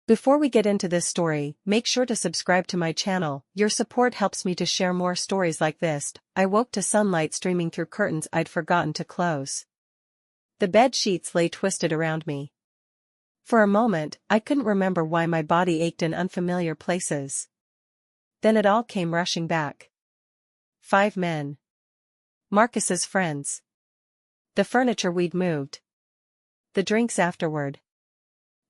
Before we get into this story, make sure to subscribe to my channel. Your support helps me to share more stories like this. I woke to sunlight streaming through curtains I'd forgotten to close. The bed sheets lay twisted around me. For a moment, I couldn't remember why my body ached in unfamiliar places. Then it all came rushing back. 5 men. Marcus's friends. The furniture we'd moved. The drinks afterward.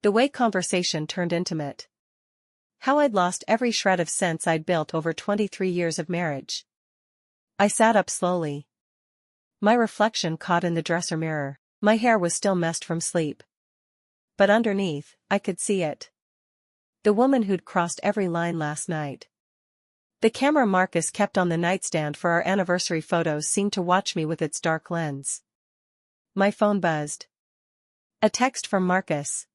The way conversation turned intimate. How I'd lost every shred of sense I'd built over 23 years of marriage. I sat up slowly. My reflection caught in the dresser mirror. My hair was still messed from sleep. But underneath, I could see it. The woman who'd crossed every line last night. The camera Marcus kept on the nightstand for our anniversary photos seemed to watch me with its dark lens. My phone buzzed. A text from Marcus.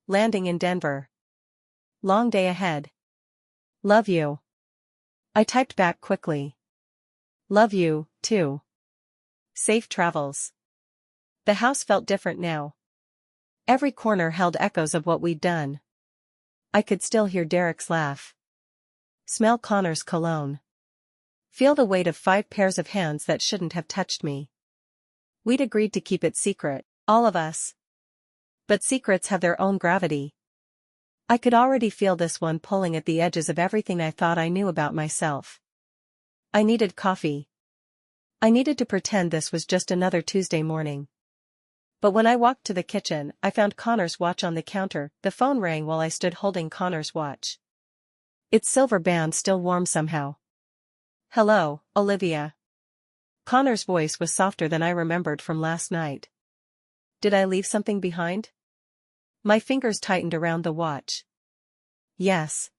Landing in Denver. Long day ahead. Love you. I typed back quickly. Love you, too. Safe travels. The house felt different now. Every corner held echoes of what we'd done. I could still hear Derek's laugh. Smell Connor's cologne. Feel the weight of 5 pairs of hands that shouldn't have touched me. We'd agreed to keep it secret, all of us. But secrets have their own gravity. I could already feel this one pulling at the edges of everything I thought I knew about myself. I needed coffee. I needed to pretend this was just another Tuesday morning. But when I walked to the kitchen, I found Connor's watch on the counter. The phone rang while I stood holding Connor's watch. Its silver band still warm somehow. Hello, Olivia. Connor's voice was softer than I remembered from last night. Did I leave something behind? My fingers tightened around the watch. Yes.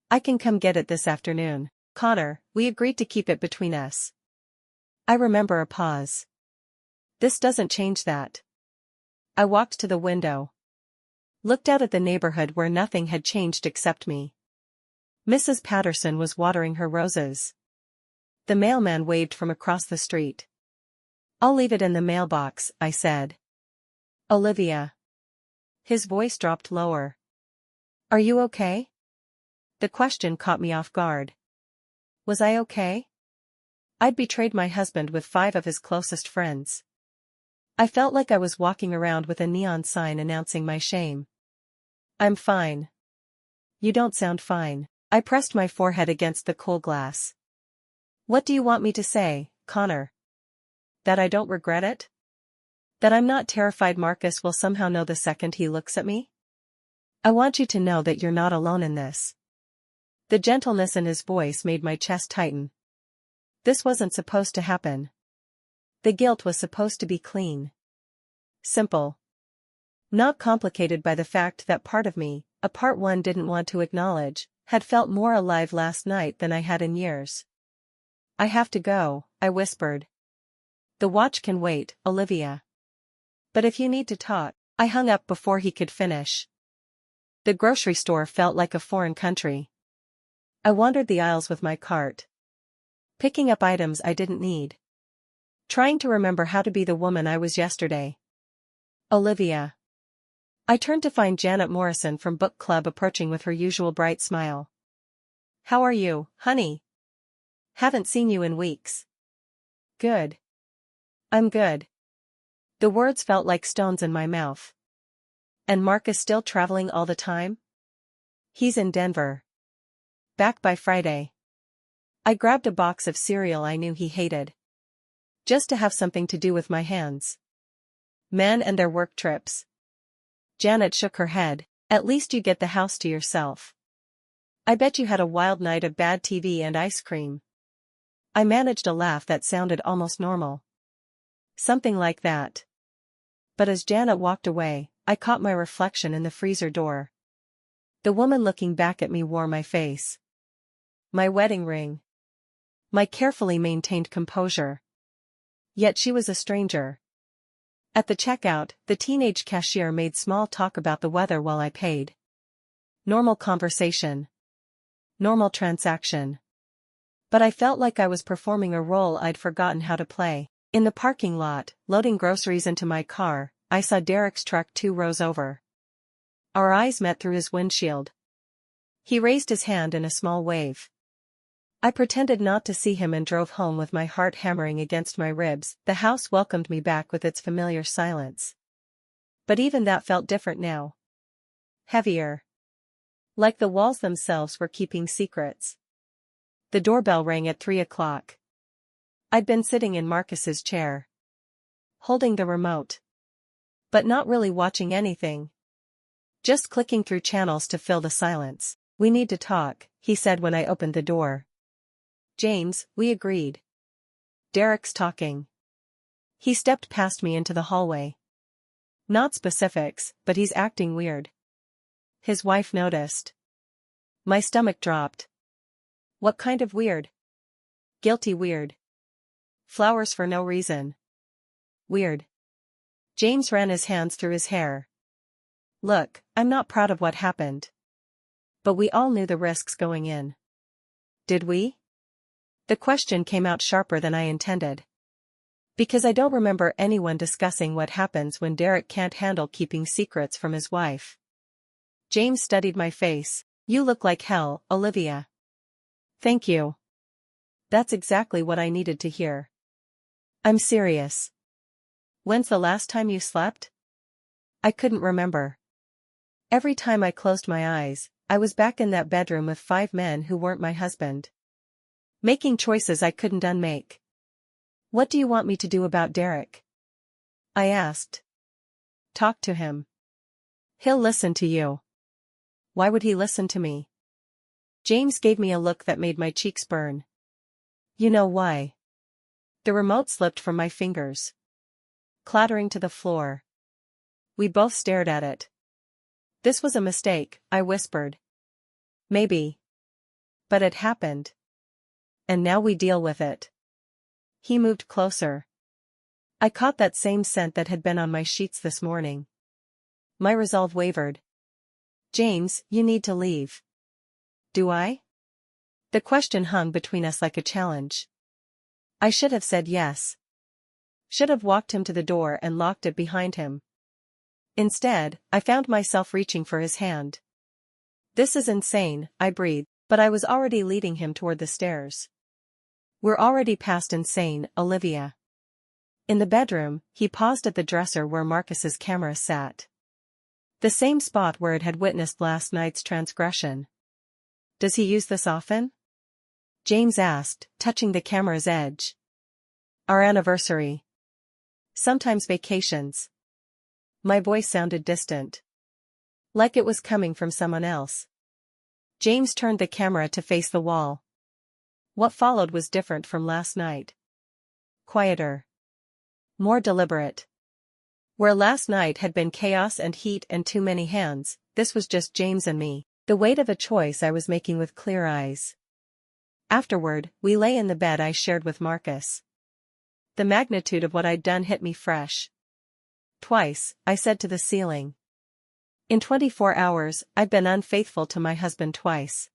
I can come get it this afternoon. Connor, we agreed to keep it between us. I remember a pause. This doesn't change that. I walked to the window. Looked out at the neighborhood where nothing had changed except me. Mrs. Patterson was watering her roses. The mailman waved from across the street. I'll leave it in the mailbox, I said. Olivia. His voice dropped lower. Are you okay? The question caught me off guard. Was I okay? I'd betrayed my husband with 5 of his closest friends. I felt like I was walking around with a neon sign announcing my shame. I'm fine. You don't sound fine. I pressed my forehead against the cool glass. What do you want me to say, Connor? That I don't regret it? That I'm not terrified Marcus will somehow know the second he looks at me? I want you to know that you're not alone in this. The gentleness in his voice made my chest tighten. This wasn't supposed to happen. The guilt was supposed to be clean. Simple. Not complicated by the fact that part of me, a part one didn't want to acknowledge, had felt more alive last night than I had in years. I have to go, I whispered. The watch can wait, Olivia. But if you need to talk, I hung up before he could finish. The grocery store felt like a foreign country. I wandered the aisles with my cart. Picking up items I didn't need. Trying to remember how to be the woman I was yesterday. Olivia. I turned to find Janet Morrison from book club approaching with her usual bright smile. How are you, honey? Haven't seen you in weeks. Good. I'm good. The words felt like stones in my mouth. And Marcus still traveling all the time? He's in Denver. Back by Friday. I grabbed a box of cereal I knew he hated. Just to have something to do with my hands. Men and their work trips. Janet shook her head. At least you get the house to yourself. I bet you had a wild night of bad TV and ice cream. I managed a laugh that sounded almost normal. Something like that. But as Janet walked away, I caught my reflection in the freezer door. The woman looking back at me wore my face. My wedding ring. My carefully maintained composure. Yet she was a stranger. At the checkout, the teenage cashier made small talk about the weather while I paid. Normal conversation. Normal transaction. But I felt like I was performing a role I'd forgotten how to play. In the parking lot, loading groceries into my car, I saw Derek's truck 2 rows over. Our eyes met through his windshield. He raised his hand in a small wave. I pretended not to see him and drove home with my heart hammering against my ribs. The house welcomed me back with its familiar silence. But even that felt different now. Heavier. Like the walls themselves were keeping secrets. The doorbell rang at 3 o'clock. I'd been sitting in Marcus's chair, holding the remote, but not really watching anything. Just clicking through channels to fill the silence. "We need to talk," he said when I opened the door. "James," we agreed. "Derek's talking." He stepped past me into the hallway. "Not specifics, but he's acting weird." His wife noticed. My stomach dropped. "What kind of weird?" "Guilty weird. Flowers for no reason. Weird." James ran his hands through his hair. "Look, I'm not proud of what happened. But we all knew the risks going in." "Did we?" The question came out sharper than I intended. Because I don't remember anyone discussing what happens when Derek can't handle keeping secrets from his wife. James studied my face. "You look like hell, Olivia." "Thank you. That's exactly what I needed to hear." "I'm serious." "When's the last time you slept?" I couldn't remember. Every time I closed my eyes, I was back in that bedroom with 5 men who weren't my husband. Making choices I couldn't unmake. "What do you want me to do about Derek?" I asked. "Talk to him. He'll listen to you." "Why would he listen to me?" James gave me a look that made my cheeks burn. "You know why." The remote slipped from my fingers, clattering to the floor. We both stared at it. "This was a mistake," I whispered. "Maybe. But it happened. And now we deal with it." He moved closer. I caught that same scent that had been on my sheets this morning. My resolve wavered. "James, you need to leave." "Do I?" The question hung between us like a challenge. I should have said yes. Should have walked him to the door and locked it behind him. Instead, I found myself reaching for his hand. "This is insane," I breathed, but I was already leading him toward the stairs. "We're already past insane, Olivia." In the bedroom, he paused at the dresser where Marcus's camera sat. The same spot where it had witnessed last night's transgression. "Does he use this often?" James asked, touching the camera's edge. "Our anniversary. Sometimes vacations." My voice sounded distant, like it was coming from someone else. James turned the camera to face the wall. What followed was different from last night. Quieter. More deliberate. Where last night had been chaos and heat and too many hands, this was just James and me, the weight of a choice I was making with clear eyes. Afterward, we lay in the bed I shared with Marcus. The magnitude of what I'd done hit me fresh. "Twice," I said to the ceiling. "In 24 hours, I've been unfaithful to my husband twice."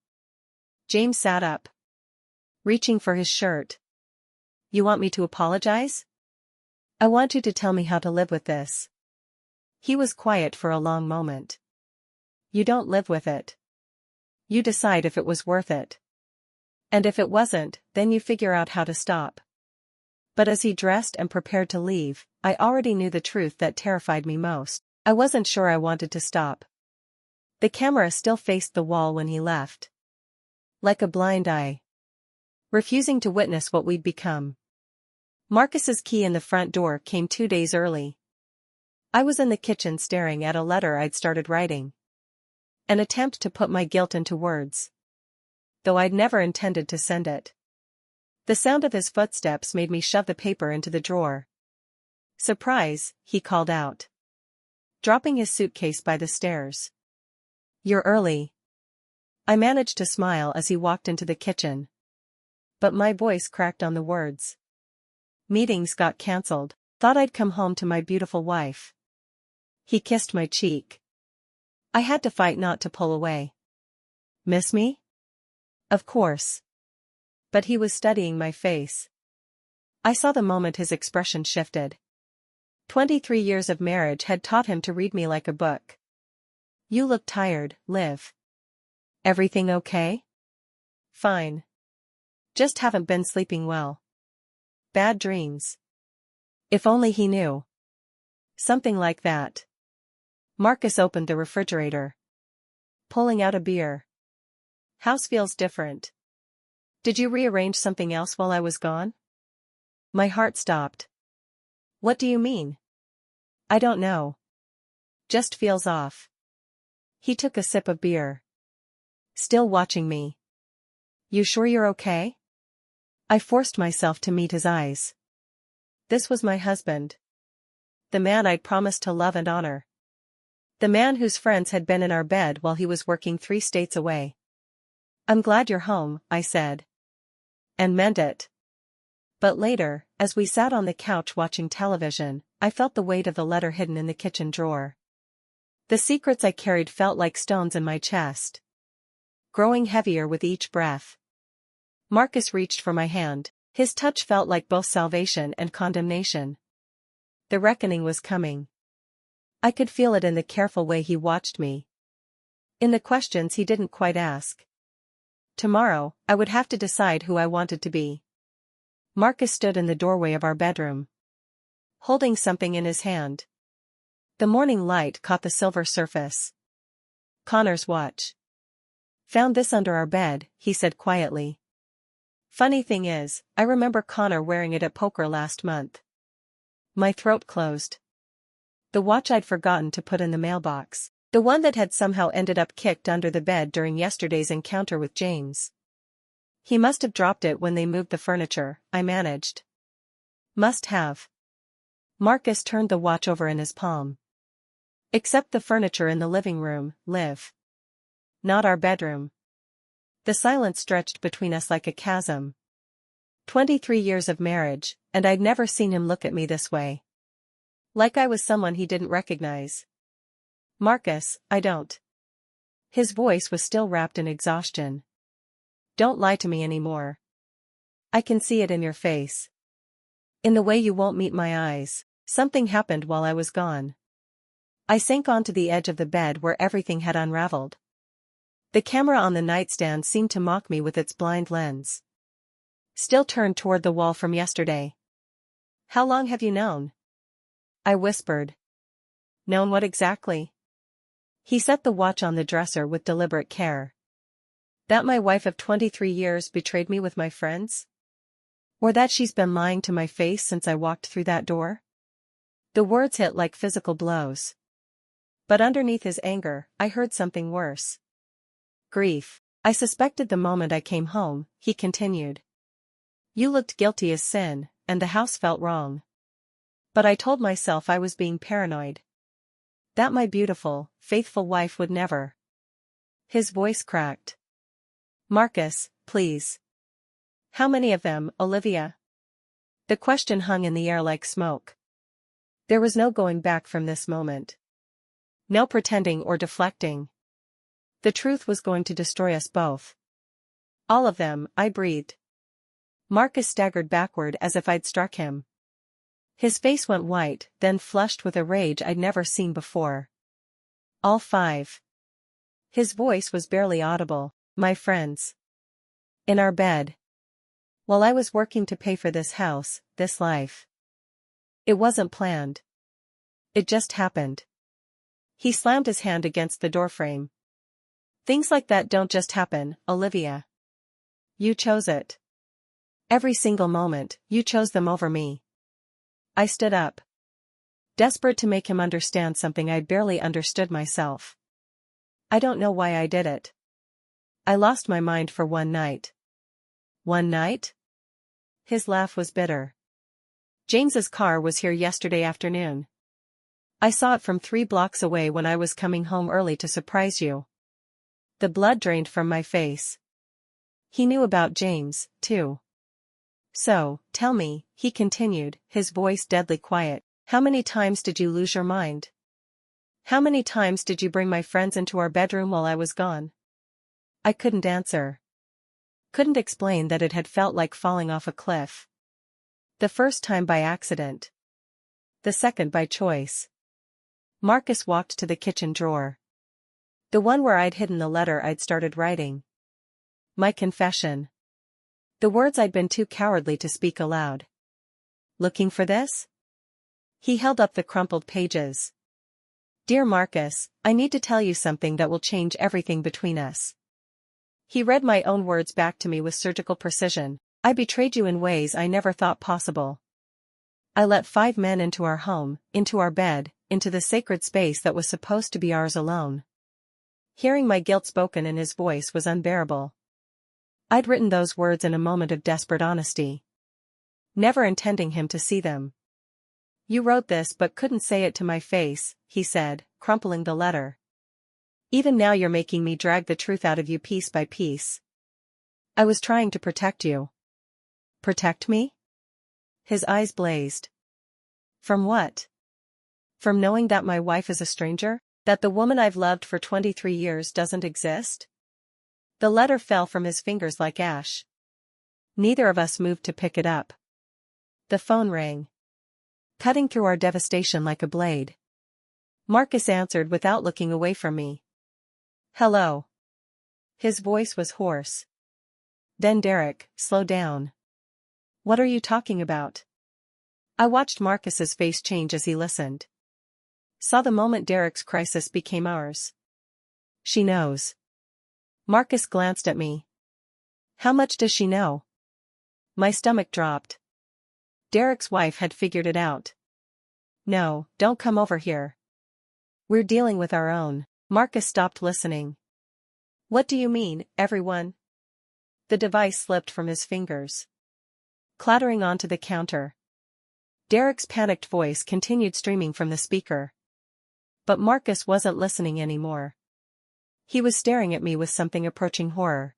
James sat up, reaching for his shirt. "You want me to apologize?" "I want you to tell me how to live with this." He was quiet for a long moment. "You don't live with it. You decide if it was worth it. And if it wasn't, then you figure out how to stop." But as he dressed and prepared to leave, I already knew the truth that terrified me most. I wasn't sure I wanted to stop. The camera still faced the wall when he left. Like a blind eye. Refusing to witness what we'd become. Marcus's key in the front door came 2 days early. I was in the kitchen staring at a letter I'd started writing. An attempt to put my guilt into words. Though I'd never intended to send it. The sound of his footsteps made me shove the paper into the drawer. "Surprise," he called out, dropping his suitcase by the stairs. "You're early." I managed to smile as he walked into the kitchen. But my voice cracked on the words. "Meetings got cancelled. Thought I'd come home to my beautiful wife." He kissed my cheek. I had to fight not to pull away. "Miss me?" "Of course." But he was studying my face. I saw the moment his expression shifted. 23 years of marriage had taught him to read me like a book. You look tired, Liv. Everything okay? Fine. Just haven't been sleeping well. Bad dreams. If only he knew. Something like that. Marcus opened the refrigerator, pulling out a beer. House feels different. Did you rearrange something else while I was gone? My heart stopped. What do you mean? I don't know. Just feels off. He took a sip of beer. Still watching me. You sure you're okay? I forced myself to meet his eyes. This was my husband. The man I'd promised to love and honor. The man whose friends had been in our bed while he was working 3 states away. I'm glad you're home, I said. And meant it. But later, as we sat on the couch watching television, I felt the weight of the letter hidden in the kitchen drawer. The secrets I carried felt like stones in my chest, growing heavier with each breath. Marcus reached for my hand. His touch felt like both salvation and condemnation. The reckoning was coming. I could feel it in the careful way he watched me. In the questions he didn't quite ask. Tomorrow, I would have to decide who I wanted to be. Marcus stood in the doorway of our bedroom, holding something in his hand. The morning light caught the silver surface. Connor's watch. Found this under our bed, he said quietly. Funny thing is, I remember Connor wearing it at poker last month. My throat closed. The watch I'd forgotten to put in the mailbox. The one that had somehow ended up kicked under the bed during yesterday's encounter with James. He must have dropped it when they moved the furniture, I managed. Must have. Marcus turned the watch over in his palm. Except the furniture in the living room, Liv. Not our bedroom. The silence stretched between us like a chasm. 23 years of marriage, and I'd never seen him look at me this way. Like I was someone he didn't recognize. Marcus, I don't. His voice was still wrapped in exhaustion. Don't lie to me anymore. I can see it in your face. In the way you won't meet my eyes. Something happened while I was gone. I sank onto the edge of the bed where everything had unraveled. The camera on the nightstand seemed to mock me with its blind lens. Still turned toward the wall from yesterday. How long have you known? I whispered. Known what exactly? He set the watch on the dresser with deliberate care. That my wife of 23 years betrayed me with my friends? Or that she's been lying to my face since I walked through that door? The words hit like physical blows. But underneath his anger, I heard something worse. Grief. I suspected the moment I came home, he continued. You looked guilty as sin, and the house felt wrong. But I told myself I was being paranoid. That my beautiful, faithful wife would never. His voice cracked. Marcus, please. How many of them, Olivia? The question hung in the air like smoke. There was no going back from this moment. No pretending or deflecting. The truth was going to destroy us both. All of them, I breathed. Marcus staggered backward as if I'd struck him. His face went white, then flushed with a rage I'd never seen before. All 5. His voice was barely audible. My friends. In our bed. While I was working to pay for this house, this life. It wasn't planned. It just happened. He slammed his hand against the doorframe. Things like that don't just happen, Olivia. You chose it. Every single moment, you chose them over me. I stood up. Desperate to make him understand something I'd barely understood myself. I don't know why I did it. I lost my mind for one night. One night? His laugh was bitter. James's car was here yesterday afternoon. I saw it from 3 blocks away when I was coming home early to surprise you. The blood drained from my face. He knew about James, too. So, tell me, he continued, his voice deadly quiet, how many times did you lose your mind? How many times did you bring my friends into our bedroom while I was gone? I couldn't answer. Couldn't explain that it had felt like falling off a cliff. The first time by accident. The second by choice. Marcus walked to the kitchen drawer. The one where I'd hidden the letter I'd started writing. My confession. The words I'd been too cowardly to speak aloud. Looking for this? He held up the crumpled pages. Dear Marcus, I need to tell you something that will change everything between us. He read my own words back to me with surgical precision. I betrayed you in ways I never thought possible. I let 5 men into our home, into our bed, into the sacred space that was supposed to be ours alone. Hearing my guilt spoken in his voice was unbearable. I'd written those words in a moment of desperate honesty, never intending him to see them. You wrote this but couldn't say it to my face, he said, crumpling the letter. Even now you're making me drag the truth out of you piece by piece. I was trying to protect you. Protect me? His eyes blazed. From what? From knowing that my wife is a stranger? That the woman I've loved for 23 years doesn't exist? The letter fell from his fingers like ash. Neither of us moved to pick it up. The phone rang, cutting through our devastation like a blade. Marcus answered without looking away from me. Hello. His voice was hoarse. Then Derek, slow down. What are you talking about? I watched Marcus's face change as he listened. Saw the moment Derek's crisis became ours. She knows. Marcus glanced at me. How much does she know? My stomach dropped. Derek's wife had figured it out. No, don't come over here. We're dealing with our own. Marcus stopped listening. What do you mean, everyone? The device slipped from his fingers, clattering onto the counter. Derek's panicked voice continued streaming from the speaker. But Marcus wasn't listening anymore. He was staring at me with something approaching horror.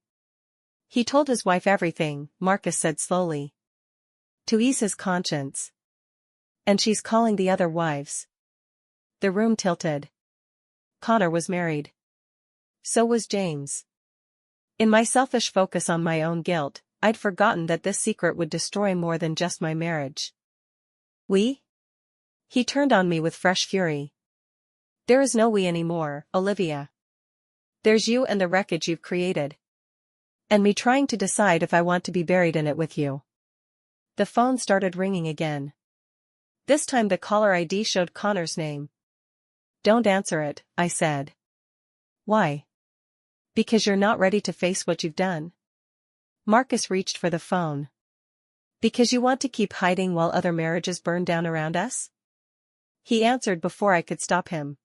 He told his wife everything, Marcus said slowly, to ease his conscience. And she's calling the other wives. The room tilted. Connor was married. So was James. In my selfish focus on my own guilt, I'd forgotten that this secret would destroy more than just my marriage. We? He turned on me with fresh fury. There is no we anymore, Olivia. There's you and the wreckage you've created. And me trying to decide if I want to be buried in it with you. The phone started ringing again. This time the caller ID showed Connor's name. Don't answer it, I said. Why? Because you're not ready to face what you've done. Marcus reached for the phone. Because you want to keep hiding while other marriages burn down around us? He answered before I could stop him.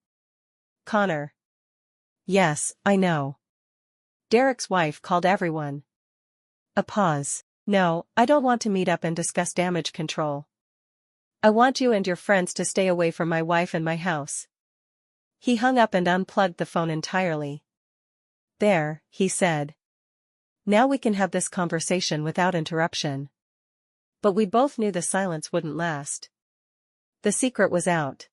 Connor. Yes, I know. Derek's wife called everyone. A pause. No, I don't want to meet up and discuss damage control. I want you and your friends to stay away from my wife and my house. He hung up and unplugged the phone entirely. There, he said. Now we can have this conversation without interruption. But we both knew the silence wouldn't last. The secret was out,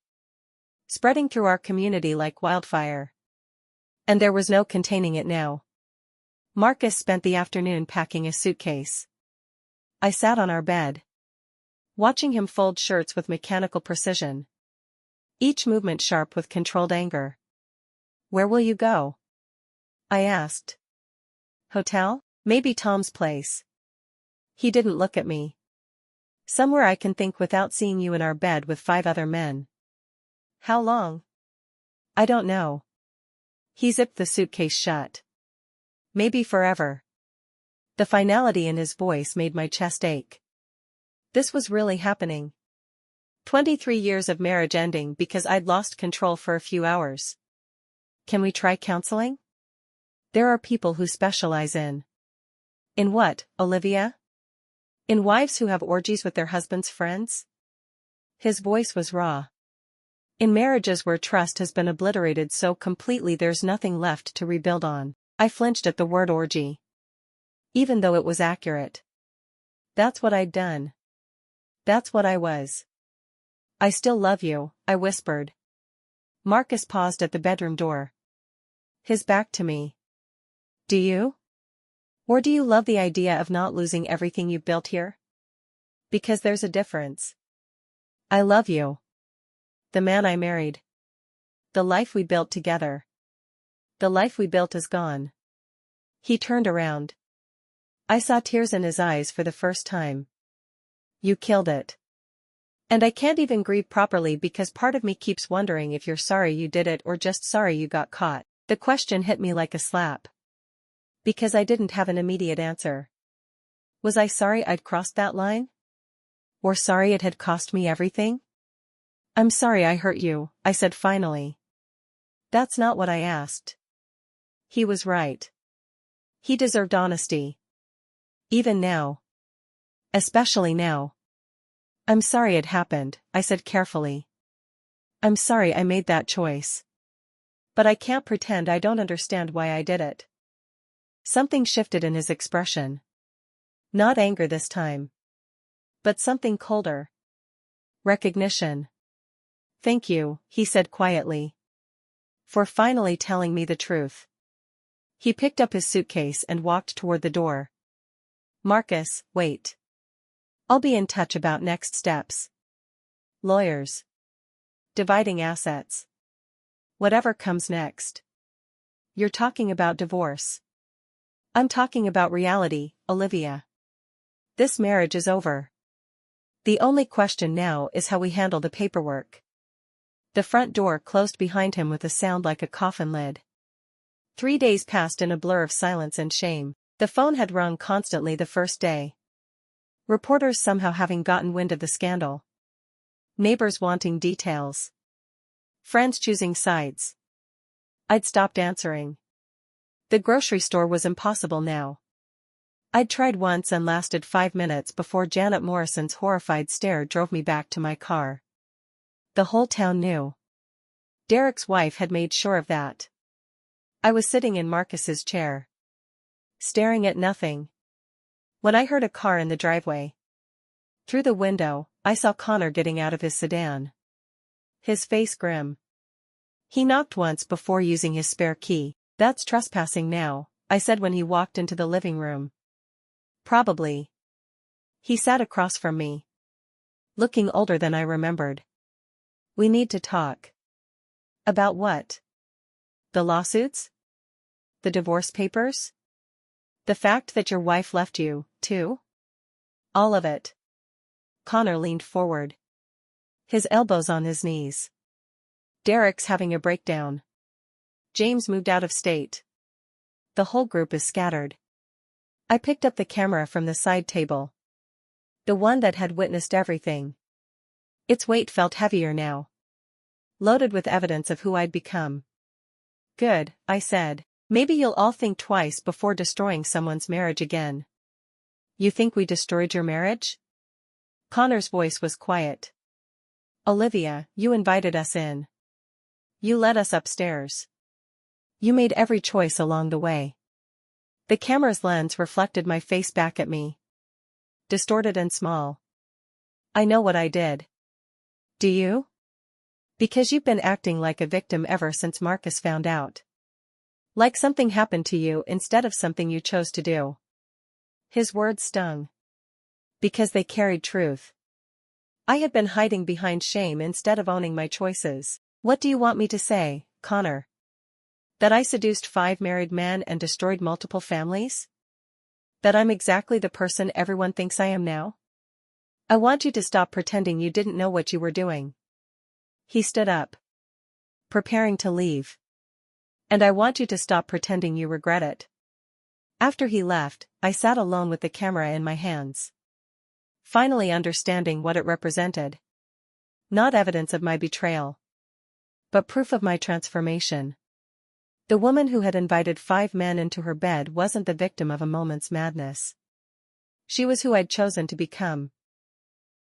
spreading through our community like wildfire. And there was no containing it now. Marcus spent the afternoon packing his suitcase. I sat on our bed, watching him fold shirts with mechanical precision, each movement sharp with controlled anger. Where will you go? I asked. Hotel? Maybe Tom's place. He didn't look at me. Somewhere I can think without seeing you in our bed with 5 other men. How long? I don't know. He zipped the suitcase shut. Maybe forever. The finality in his voice made my chest ache. This was really happening. 23 years of marriage ending because I'd lost control for a few hours. Can we try counseling? There are people who specialize in. In what, Olivia? In wives who have orgies with their husbands' friends? His voice was raw. In marriages where trust has been obliterated so completely there's nothing left to rebuild on. I flinched at the word orgy. Even though it was accurate. That's what I'd done. That's what I was. I still love you, I whispered. Marcus paused at the bedroom door. His back to me. Do you? Or do you love the idea of not losing everything you've built here? Because there's a difference. I love you. The man I married. The life we built together. The life we built is gone. He turned around. I saw tears in his eyes for the first time. You killed it. And I can't even grieve properly because part of me keeps wondering if you're sorry you did it or just sorry you got caught. The question hit me like a slap. Because I didn't have an immediate answer. Was I sorry I'd crossed that line? Or sorry it had cost me everything? I'm sorry I hurt you, I said finally. That's not what I asked. He was right. He deserved honesty. Even now. Especially now. I'm sorry it happened, I said carefully. I'm sorry I made that choice. But I can't pretend I don't understand why I did it. Something shifted in his expression. Not anger this time. But something colder. Recognition. Thank you, he said quietly. For finally telling me the truth. He picked up his suitcase and walked toward the door. Marcus, wait. I'll be in touch about next steps. Lawyers. Dividing assets. Whatever comes next. You're talking about divorce. I'm talking about reality, Olivia. This marriage is over. The only question now is how we handle the paperwork. The front door closed behind him with a sound like a coffin lid. 3 days passed in a blur of silence and shame. The phone had rung constantly the first day. Reporters somehow having gotten wind of the scandal. Neighbors wanting details. Friends choosing sides. I'd stopped answering. The grocery store was impossible now. I'd tried once and lasted 5 minutes before Janet Morrison's horrified stare drove me back to my car. The whole town knew. Derek's wife had made sure of that. I was sitting in Marcus's chair. Staring at nothing. When I heard a car in the driveway. Through the window, I saw Connor getting out of his sedan. His face grim. He knocked once before using his spare key. That's trespassing now, I said when he walked into the living room. Probably. He sat across from me. Looking older than I remembered. We need to talk. About what? The lawsuits? The divorce papers? The fact that your wife left you, too? All of it. Connor leaned forward. His elbows on his knees. Derek's having a breakdown. James moved out of state. The whole group is scattered. I picked up the camera from the side table. The one that had witnessed everything. Its weight felt heavier now. Loaded with evidence of who I'd become. Good, I said. Maybe you'll all think twice before destroying someone's marriage again. You think we destroyed your marriage? Connor's voice was quiet. Olivia, you invited us in. You led us upstairs. You made every choice along the way. The camera's lens reflected my face back at me. Distorted and small. I know what I did. Do you? Because you've been acting like a victim ever since Marcus found out. Like something happened to you instead of something you chose to do. His words stung. Because they carried truth. I had been hiding behind shame instead of owning my choices. What do you want me to say, Connor? That I seduced 5 married men and destroyed multiple families? That I'm exactly the person everyone thinks I am now? I want you to stop pretending you didn't know what you were doing. He stood up. Preparing to leave. And I want you to stop pretending you regret it. After he left, I sat alone with the camera in my hands. Finally understanding what it represented. Not evidence of my betrayal. But proof of my transformation. The woman who had invited 5 men into her bed wasn't the victim of a moment's madness. She was who I'd chosen to become.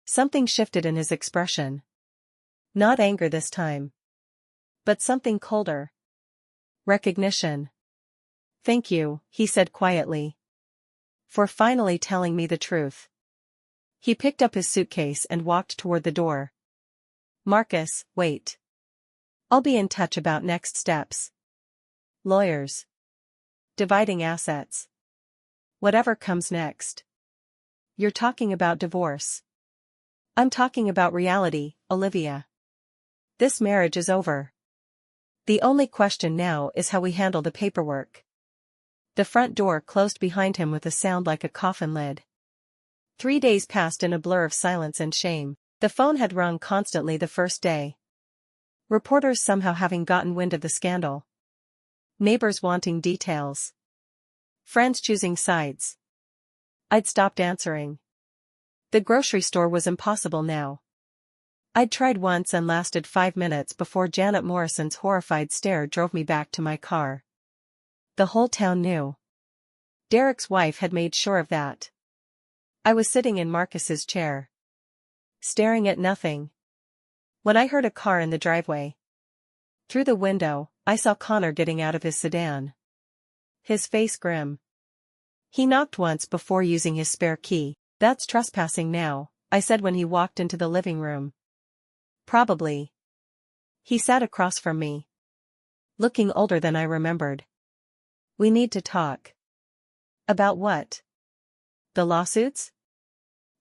Something shifted in his expression. Not anger this time. But something colder. Recognition. Thank you, he said quietly. For finally telling me the truth. He picked up his suitcase and walked toward the door. Marcus, wait. I'll be in touch about next steps. Lawyers. Dividing assets. Whatever comes next. You're talking about divorce. I'm talking about reality, Olivia. This marriage is over. The only question now is how we handle the paperwork. The front door closed behind him with a sound like a coffin lid. 3 days passed in a blur of silence and shame. The phone had rung constantly the first day. Reporters somehow having gotten wind of the scandal. Neighbors wanting details. Friends choosing sides. I'd stopped answering. The grocery store was impossible now. I'd tried once and lasted 5 minutes before Janet Morrison's horrified stare drove me back to my car. The whole town knew. Derek's wife had made sure of that. I was sitting in Marcus's chair, staring at nothing, when I heard a car in the driveway. Through the window, I saw Connor getting out of his sedan. His face grim. He knocked once before using his spare key. "That's trespassing now," I said when he walked into the living room. "Probably." He sat across from me, looking older than I remembered. "We need to talk." "About what?" "The lawsuits?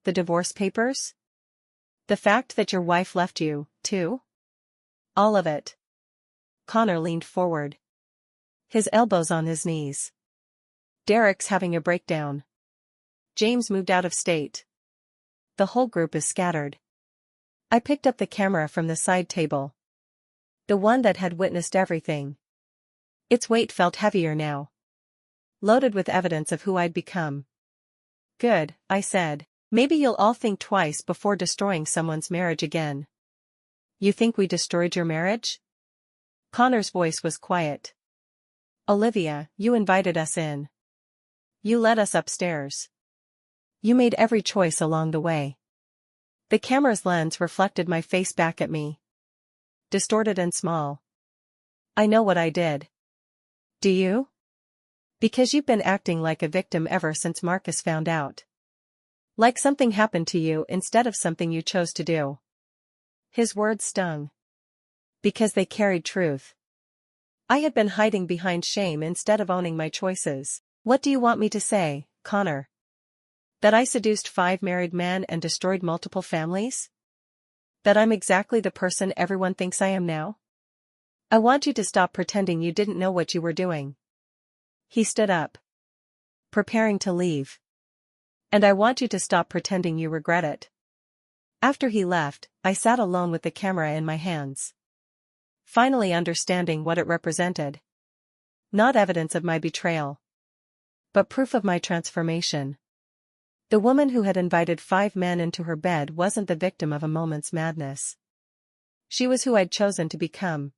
The divorce papers? The fact that your wife left you, too?" "All of it." Connor leaned forward, his elbows on his knees. "Derek's having a breakdown. James moved out of state. The whole group is scattered." I picked up the camera from the side table, the one that had witnessed everything. Its weight felt heavier now, loaded with evidence of who I'd become. "Good," I said. "Maybe you'll all think twice before destroying someone's marriage again." "You think we destroyed your marriage?" Connor's voice was quiet. "Olivia, you invited us in. You led us upstairs. You made every choice along the way." The camera's lens reflected my face back at me, distorted and small. "I know what I did." "Do you?" "Because you've been acting like a victim ever since Marcus found out. Like something happened to you instead of something you chose to do." His words stung, because they carried truth. I had been hiding behind shame instead of owning my choices. "What do you want me to say, Connor? That I seduced 5 married men and destroyed multiple families? That I'm exactly the person everyone thinks I am now? I want you to stop pretending you didn't know what you were doing." He stood up, preparing to leave. "And I want you to stop pretending you regret it." After he left, I sat alone with the camera in my hands, finally understanding what it represented. Not evidence of my betrayal, but proof of my transformation. The woman who had invited 5 men into her bed wasn't the victim of a moment's madness. She was who I'd chosen to become.